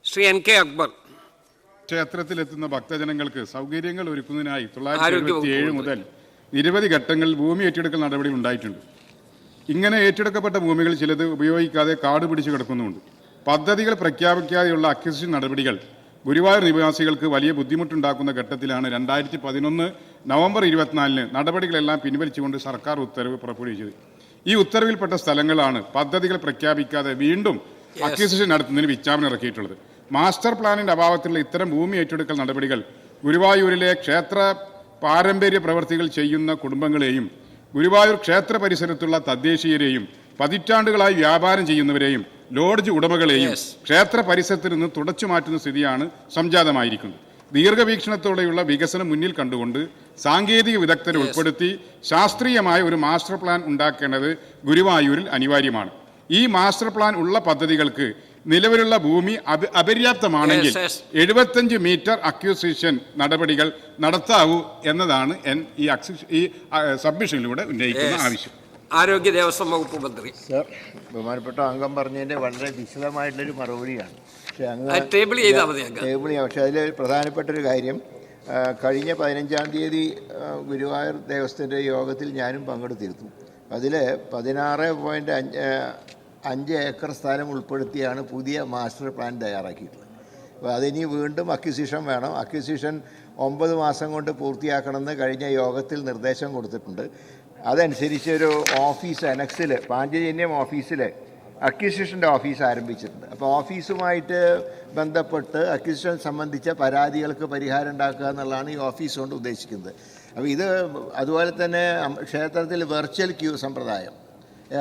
Shri N K Akbar. ക്ഷേത്രത്തിലെത്തുന്ന ഭക്തജനങ്ങൾക്ക് സൗകര്യങ്ങൾ ഒരുക്കുന്നതിനായി 1977 മുതൽ നിരവധി ഘട്ടങ്ങളിൽ ഭൂമി ഏറ്റെടുക്കൽ നടപടികൾ ഉണ്ടായിട്ടുണ്ട്. ഇങ്ങനെ ഏറ്റെടുക്കപ്പെട്ട ഭൂമികൾ ചിലത് ഉപയോഗിക്കാതെ കാട് പിടിച്ചു കിടക്കുന്നുണ്ട്. പദ്ധതികൾ പ്രഖ്യാപിക്കാതെയുള്ള അക്വിസിഷൻ നടപടികൾ ഗുരുവായൂർ നിവാസികൾക്ക് വലിയ ബുദ്ധിമുട്ടുണ്ടാക്കുന്ന ഘട്ടത്തിലാണ് 2011 നവംബർ 24 നടപടികളെല്ലാം പിൻവലിച്ചുകൊണ്ട് സർക്കാർ ഉത്തരവ് പുറപ്പെടുവിച്ചത്. ഈ ഉത്തരവിൽപ്പെട്ട സ്ഥലങ്ങളാണ് പദ്ധതികൾ പ്രഖ്യാപിക്കാതെ വീണ്ടും അക്വിസിഷൻ നടത്തുന്നതിന് വിജ്ഞാപനം ഇറക്കിയിട്ടുള്ളത്. മാസ്റ്റർ പ്ലാനിന്റെ അഭാവത്തിലുള്ള ഇത്തരം ഭൂമി ഏറ്റെടുക്കൽ നടപടികൾ ഗുരുവായൂരിലെ ക്ഷേത്ര പാരമ്പര്യ പ്രവർത്തികൾ ചെയ്യുന്ന കുടുംബങ്ങളെയും ഗുരുവായൂർ ക്ഷേത്ര പരിസരത്തുള്ള തദ്ദേശീയരെയും പതിറ്റാണ്ടുകളായി വ്യാപാരം ചെയ്യുന്നവരെയും ലോഡ്ജ് ഉടമകളെയും ക്ഷേത്ര പരിസരത്ത് നിന്ന് തുടച്ചു മാറ്റുന്ന സ്ഥിതിയാണ് സംജാതമായിരിക്കുന്നത്. ദീർഘവീക്ഷണത്തോടെയുള്ള വികസനം മുന്നിൽ കണ്ടുകൊണ്ട് സാങ്കേതിക വിദഗ്ധരെ ഉൾപ്പെടുത്തി ശാസ്ത്രീയമായ ഒരു മാസ്റ്റർ പ്ലാൻ ഉണ്ടാക്കേണ്ടത് ഗുരുവായൂരിൽ അനിവാര്യമാണ്. ഈ മാസ്റ്റർ പ്ലാൻ ഉള്ള പദ്ധതികൾക്ക് നിലവിലുള്ള ഭൂമി അപര്യാപ്തമാണെങ്കിൽ 75 മീറ്റർ അക്വിസിഷൻ നടപടികൾ നടത്താവൂ എന്നതാണ് ഈ സബ്മിഷനിലൂടെ ഉന്നയിക്കുന്ന ആവശ്യം. ആരോഗ്യ ദേവസ്വം വകുപ്പ് മന്ത്രി സർ, ബഹുമാനപ്പെട്ട അംഗം പറഞ്ഞതിൻ്റെ വളരെ വിശദമായിട്ടുള്ളൊരു മറുപടിയാണ്. പക്ഷേ ടേബിൾ ചെയ്താൽ മതി. പക്ഷേ അതിൽ പ്രധാനപ്പെട്ടൊരു കാര്യം, കഴിഞ്ഞ 15-ാം തീയതി ഗുരുവായൂർ ദേവസ്ഥൻ്റെ യോഗത്തിൽ ഞാനും പങ്കെടുത്തിരുന്നു. അതിൽ 16.5 ഏക്കർ സ്ഥലം ഉൾപ്പെടുത്തിയാണ് പുതിയ മാസ്റ്റർ പ്ലാൻ തയ്യാറാക്കിയിട്ടുള്ളത്. അപ്പോൾ അതിനി വീണ്ടും അക്വിസിഷൻ വേണം. അക്വിസിഷൻ 9 മാസം കൊണ്ട് പൂർത്തിയാക്കണമെന്ന് കഴിഞ്ഞ യോഗത്തിൽ നിർദ്ദേശം കൊടുത്തിട്ടുണ്ട്. അതനുസരിച്ച് ഒരു ഓഫീസ് അനക്സിൽ പാഞ്ചജന്യം ഓഫീസിൽ അക്വിസിഷൻ്റെ ഓഫീസ് ആരംഭിച്ചിട്ടുണ്ട്. അപ്പോൾ ഓഫീസുമായിട്ട് ബന്ധപ്പെട്ട് അക്വിസിഷൻ സംബന്ധിച്ച പരാതികൾക്ക് പരിഹാരം ഉണ്ടാക്കുക എന്നുള്ളതാണ് ഈ ഓഫീസ് കൊണ്ട് ഉദ്ദേശിക്കുന്നത്. അപ്പോൾ ഇത് അതുപോലെ തന്നെ ക്ഷേത്രത്തിൽ വെർച്വൽ ക്യൂ സമ്പ്രദായം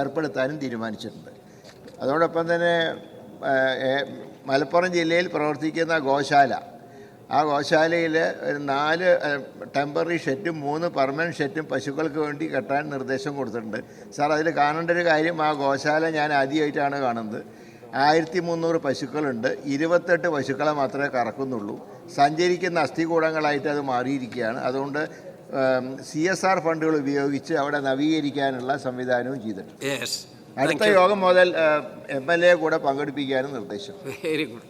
ഏർപ്പെടുത്താനും തീരുമാനിച്ചിട്ടുണ്ട്. അതോടൊപ്പം തന്നെ മലപ്പുറം ജില്ലയിൽ പ്രവർത്തിക്കുന്ന ഗോശാല, ആ ഗോശാലയിൽ ഒരു 4 ടെമ്പററി ഷെറ്റും 3 പെർമനൻറ്റ് ഷെറ്റും പശുക്കൾക്ക് വേണ്ടി കെട്ടാൻ നിർദ്ദേശം കൊടുത്തിട്ടുണ്ട്. സാർ, അതിൽ കാണേണ്ട ഒരു കാര്യം, ആ ഗോശാല ഞാൻ ആദ്യമായിട്ടാണ് കാണുന്നത്. 1300 പശുക്കളുണ്ട്. 28 പശുക്കളെ മാത്രമേ കറക്കുന്നുള്ളൂ. സഞ്ചരിക്കുന്ന അസ്ഥികൂടങ്ങളായിട്ട് അത് മാറിയിരിക്കുകയാണ്. അതുകൊണ്ട് CSR ഫണ്ടുകൾ ഉപയോഗിച്ച് അവിടെ നവീകരിക്കാനുള്ള സംവിധാനവും ചെയ്തിട്ടുണ്ട്. അടുത്ത യോഗം മുതൽ MLA കൂടെ പങ്കെടുപ്പിക്കാനും നിർദ്ദേശം. Very good.